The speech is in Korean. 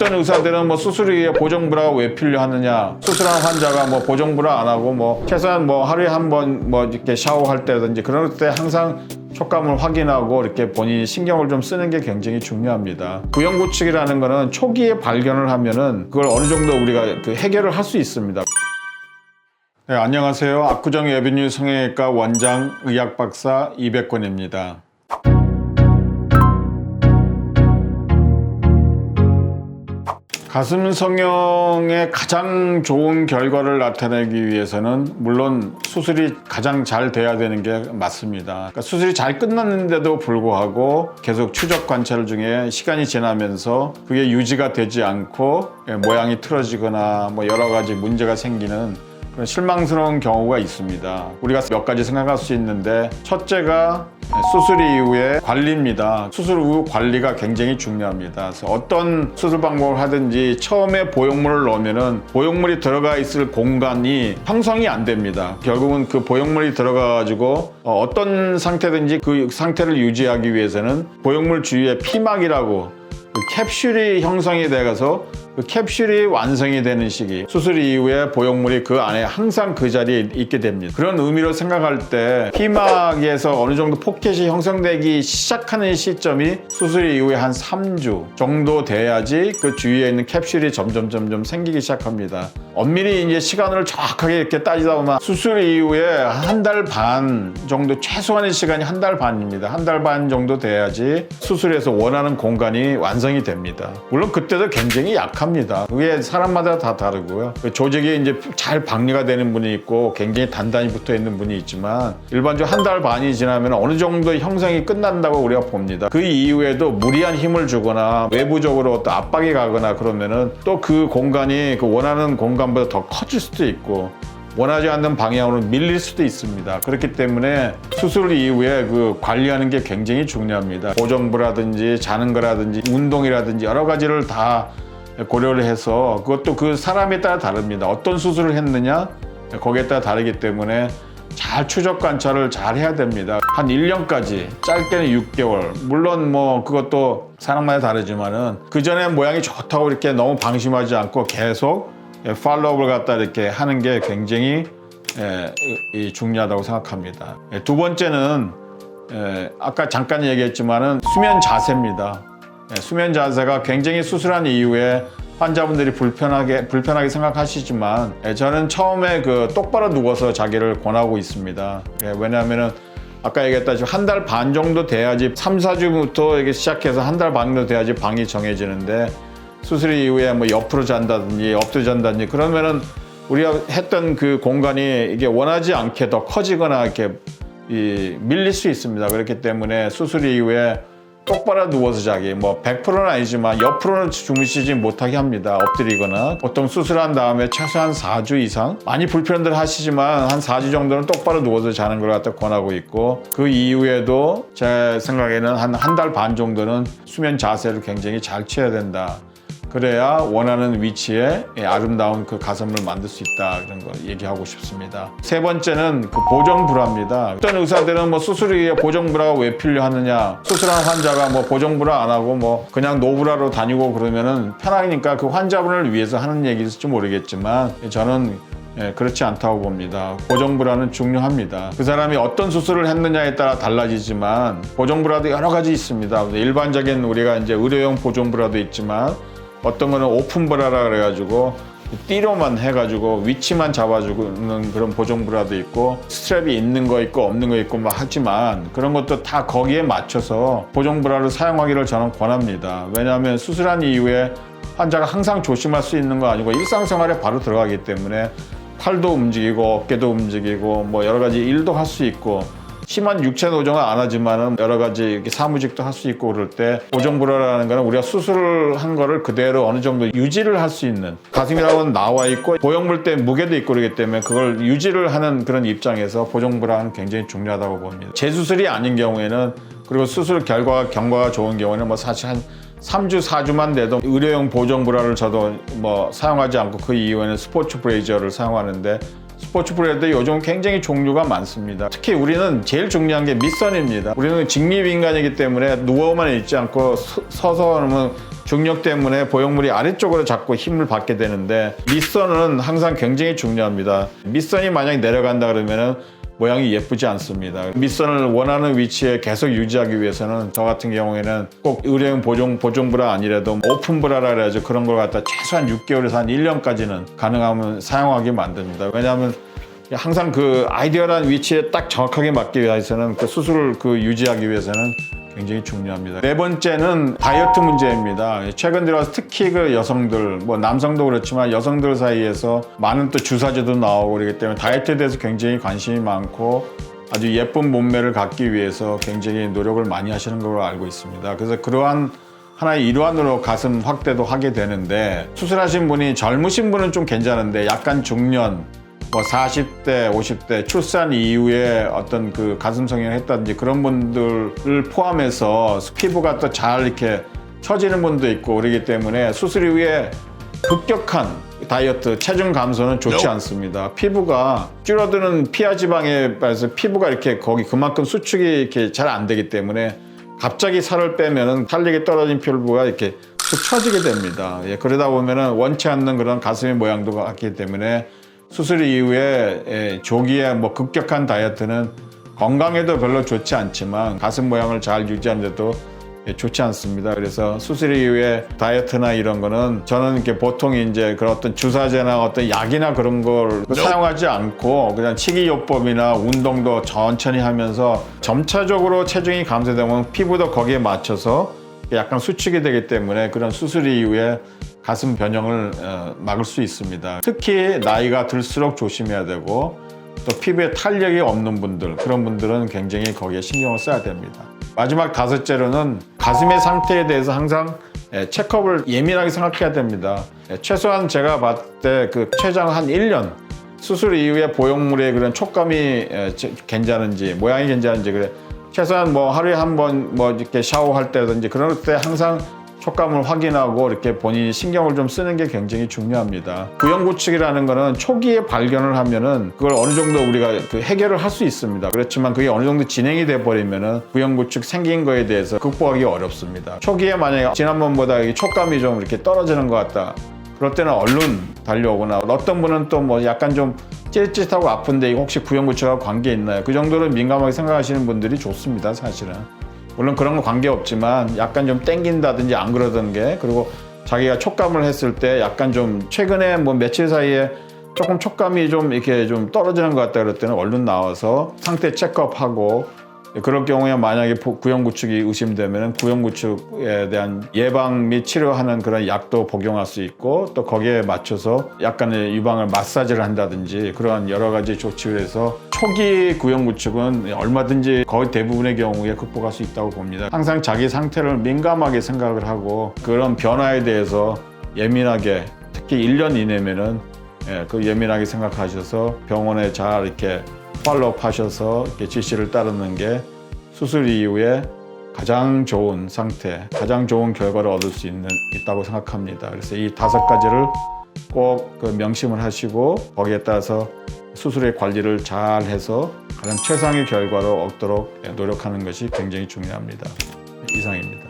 어떤 의사들은 뭐 수술 이후에 보정브라가 왜 필요하느냐, 수술한 환자가 뭐 보정브라 안 하고 뭐 최소한 뭐 하루에 한 번 뭐 이렇게 샤워할 때든지 그럴 때 항상 촉감을 확인하고 이렇게 본인이 신경을 좀 쓰는 게 굉장히 중요합니다. 구형구축이라는 거는 초기에 발견을 하면은 그걸 어느 정도 우리가 그 해결을 할 수 있습니다. 네, 안녕하세요. 압구정 에비뉴 성형외과 원장 의학박사 이백권입니다. 가슴 성형의 가장 좋은 결과를 나타내기 위해서는 물론 수술이 가장 잘 돼야 되는 게 맞습니다. 그러니까 수술이 잘 끝났는데도 불구하고 계속 추적 관찰 중에 시간이 지나면서 그게 유지가 되지 않고 모양이 틀어지거나 뭐 여러 가지 문제가 생기는 그런 실망스러운 경우가 있습니다. 우리가 몇 가지 생각할 수 있는데, 첫째가 수술 이후의 관리입니다. 수술 후 관리가 굉장히 중요합니다. 그래서 어떤 수술 방법을 하든지 처음에 보형물을 넣으면은 보형물이 들어가 있을 공간이 형성이 안 됩니다. 결국은 그 보형물이 들어가가지고 어떤 상태든지 그 상태를 유지하기 위해서는 보형물 주위에 피막이라고 그 캡슐이 형성이 돼가서 그 캡슐이 완성이 되는 시기, 수술 이후에 보형물이 그 안에 항상 그 자리에 있게 됩니다. 그런 의미로 생각할 때 피막에서 어느 정도 포켓이 형성되기 시작하는 시점이 수술 이후에 한 3주 정도 돼야지 그 주위에 있는 캡슐이 점점 생기기 시작합니다. 엄밀히 이제 시간을 정확하게 이렇게 따지다 보면 수술 이후에 한 달 반 정도, 최소한의 시간이 한 달 반입니다. 한 달 반 정도 돼야지 수술에서 원하는 공간이 완성이 됩니다. 물론 그때도 굉장히 약합니다. 그게 사람마다 다 다르고요. 조직이 이제 잘 박리가 되는 분이 있고 굉장히 단단히 붙어 있는 분이 있지만, 일반적으로 한 달 반이 지나면 어느 정도 형성이 끝난다고 우리가 봅니다. 그 이후에도 무리한 힘을 주거나 외부적으로 또 압박이 가거나 그러면은 또 그 공간이 그 원하는 공간보다 더 커질 수도 있고 원하지 않는 방향으로 밀릴 수도 있습니다. 그렇기 때문에 수술 이후에 그 관리하는 게 굉장히 중요합니다. 보정부라든지 자는 거라든지 운동이라든지 여러 가지를 다 고려를 해서, 그것도 그 사람에 따라 다릅니다. 어떤 수술을 했느냐 거기에 따라 다르기 때문에 잘 추적 관찰을 잘 해야 됩니다. 한 1년까지, 짧게는 6개월. 물론 뭐 그것도 사람마다 다르지만은 그 전에 모양이 좋다고 이렇게 너무 방심하지 않고 계속 팔로우업을 갖다 이렇게 하는 게 굉장히 중요하다고 생각합니다. 두 번째는 아까 잠깐 얘기했지만은 수면 자세입니다. 수면 자세가 굉장히 수술한 이후에 환자분들이 불편하게 생각하시지만, 저는 처음에 그 똑바로 누워서 자기를 권하고 있습니다. 왜냐하면은 아까 얘기했다시피 한 달 반 정도 돼야지, 3, 4주부터 이렇게 시작해서 한 달 반 정도 돼야지 방이 정해지는데, 수술 이후에 뭐 옆으로 잔다든지 엎드려 잔다든지 그러면은 우리가 했던 그 공간이 이게 원하지 않게 더 커지거나 이렇게 밀릴 수 있습니다. 그렇기 때문에 수술 이후에 똑바로 누워서 자기, 뭐 100%는 아니지만 옆으로는 주무시지 못하게 합니다. 엎드리거나. 보통 수술한 다음에 최소한 4주 이상, 많이 불편들 하시지만 한 4주 정도는 똑바로 누워서 자는 걸 갖다 권하고 있고, 그 이후에도 제 생각에는 한 달 반 정도는 수면 자세를 굉장히 잘 취해야 된다. 그래야 원하는 위치에 아름다운 그 가슴을 만들 수 있다, 그런 거 얘기하고 싶습니다. 세 번째는 그 보정브라입니다. 어떤 의사들은 뭐 수술 이후에 보정브라가 왜 필요하느냐, 수술한 환자가 뭐 보정브라 안 하고 뭐 그냥 노브라로 다니고 그러면은 편하니까 그 환자분을 위해서 하는 얘기일지 모르겠지만, 저는 그렇지 않다고 봅니다. 보정브라는 중요합니다. 그 사람이 어떤 수술을 했느냐에 따라 달라지지만 보정브라도 여러 가지 있습니다. 일반적인 우리가 이제 의료용 보정브라도 있지만, 어떤 거는 오픈브라라 그래가지고 띠로만 해가지고 위치만 잡아주는 그런 보정브라도 있고, 스트랩이 있는 거 있고 없는 거 있고 막 하지만, 그런 것도 다 거기에 맞춰서 보정브라를 사용하기를 저는 권합니다. 왜냐하면 수술한 이후에 환자가 항상 조심할 수 있는 거 아니고 일상생활에 바로 들어가기 때문에 팔도 움직이고 어깨도 움직이고 뭐 여러 가지 일도 할 수 있고, 심한 육체 노정은 안 하지만은 여러 가지 이렇게 사무직도 할 수 있고, 그럴 때 보정브라라는 거는 우리가 수술을 한 거를 그대로 어느 정도 유지를 할 수 있는, 가슴이라고는 나와 있고 보형물 때 무게도 있고 그러기 때문에 그걸 유지를 하는 그런 입장에서 보정브라는 굉장히 중요하다고 봅니다. 재수술이 아닌 경우에는, 그리고 수술 경과가 좋은 경우에는 뭐 사실 한 3주, 4주만 돼도 의료용 보정브라를 저도 뭐 사용하지 않고 그 이후에는 스포츠 브레이저를 사용하는데, 스포츠 브레도 요즘 굉장히 종류가 많습니다. 특히 우리는 제일 중요한 게 밑선입니다. 우리는 직립인간이기 때문에 누워만 있지 않고 서서 하면 중력 때문에 보형물이 아래쪽으로 자꾸 힘을 받게 되는데 밑선은 항상 굉장히 중요합니다. 밑선이 만약 내려간다 그러면은 모양이 예쁘지 않습니다. 밑선을 원하는 위치에 계속 유지하기 위해서는 저 같은 경우에는 꼭 의료용 보존브라 아니라도 오픈브라라 그래야죠. 그런 걸 갖다 최소한 6개월에서 한 1년까지는 가능하면 사용하게 만듭니다. 왜냐하면 항상 그 아이디어란 위치에 딱 정확하게 맞기 위해서는 그 수술을 유지하기 위해서는 굉장히 중요합니다. 네 번째는 다이어트 문제입니다. 최근 들어서 특히 그 여성들, 뭐 남성도 그렇지만 여성들 사이에서 많은 또 주사제도 나오고 그렇기 때문에 다이어트에 대해서 굉장히 관심이 많고 아주 예쁜 몸매를 갖기 위해서 굉장히 노력을 많이 하시는 걸로 알고 있습니다. 그래서 그러한 하나의 일환으로 가슴 확대도 하게 되는데 수술하신 분이 젊으신 분은 좀 괜찮은데 약간 중년, 뭐 40대, 50대 출산 이후에 어떤 그 가슴 성형을 했다든지 그런 분들을 포함해서 피부가 또 잘 이렇게 처지는 분도 있고 그러기 때문에 수술 이후에 급격한 다이어트, 체중 감소는 좋지 않습니다. 피부가 줄어드는 피하 지방에 따라서 피부가 이렇게 거기 그만큼 수축이 이렇게 잘 안 되기 때문에 갑자기 살을 빼면은 탄력이 떨어진 피부가 이렇게 툭 처지게 됩니다. 예, 그러다 보면은 원치 않는 그런 가슴의 모양도 갖기 때문에 수술 이후에 조기에 뭐 급격한 다이어트는 건강에도 별로 좋지 않지만 가슴 모양을 잘 유지하는데도 좋지 않습니다. 그래서 수술 이후에 다이어트나 이런 거는 저는 이렇게 보통 이제 그런 어떤 주사제나 어떤 약이나 그런 걸 사용하지 않고 그냥 식이요법이나 운동도 천천히 하면서 점차적으로 체중이 감소되면 피부도 거기에 맞춰서 약간 수축이 되기 때문에 그런 수술 이후에 가슴 변형을 막을 수 있습니다. 특히 나이가 들수록 조심해야 되고 또 피부에 탄력이 없는 분들, 그런 분들은 굉장히 거기에 신경을 써야 됩니다. 마지막 다섯째로는 가슴의 상태에 대해서 항상 체크업을 예민하게 생각해야 됩니다. 최소한 제가 봤을 때 그 최장 한 1년 수술 이후에 보형물의 그런 촉감이 괜찮은지 모양이 괜찮은지 그래 최소한 뭐 하루에 한 번 뭐 이렇게 샤워할 때든지 그럴 때 항상 촉감을 확인하고 이렇게 본인이 신경을 좀 쓰는 게 굉장히 중요합니다. 구형구축이라는 거는 초기에 발견을 하면은 그걸 어느 정도 우리가 그 해결을 할 수 있습니다. 그렇지만 그게 어느 정도 진행이 돼 버리면은 구형구축 생긴 거에 대해서 극복하기 어렵습니다. 초기에 만약에 지난번보다 촉감이 좀 이렇게 떨어지는 것 같다. 그럴 때는 얼른 달려오거나 어떤 분은 또 뭐 약간 좀 찌릿찌릿하고 아픈데 이거 혹시 구형구축하고 관계 있나요? 그 정도로 민감하게 생각하시는 분들이 좋습니다, 사실은. 물론 그런 거 관계없지만 약간 좀 땡긴다든지 안 그러던 게 그리고 자기가 촉감을 했을 때 약간 좀 최근에 뭐 며칠 사이에 조금 촉감이 좀 이렇게 좀 떨어지는 것 같다 그럴 때는 얼른 나와서 상태 체크업하고 그럴 경우에 만약에 구형구축이 의심되면 구형구축에 대한 예방 및 치료하는 그런 약도 복용할 수 있고 또 거기에 맞춰서 약간의 유방을 마사지를 한다든지 그러한 여러 가지 조치를 해서 초기 구형구축은 얼마든지 거의 대부분의 경우에 극복할 수 있다고 봅니다. 항상 자기 상태를 민감하게 생각을 하고 그런 변화에 대해서 예민하게 특히 1년 이내면은 그 예민하게 생각하셔서 병원에 잘 이렇게 팔로우업 하셔서 이렇게 지시를 따르는 게 수술 이후에 가장 좋은 상태, 가장 좋은 결과를 얻을 수 있다고 생각합니다. 그래서 이 5가지를 꼭 명심을 하시고 거기에 따라서 수술의 관리를 잘 해서 가장 최상의 결과를 얻도록 노력하는 것이 굉장히 중요합니다. 이상입니다.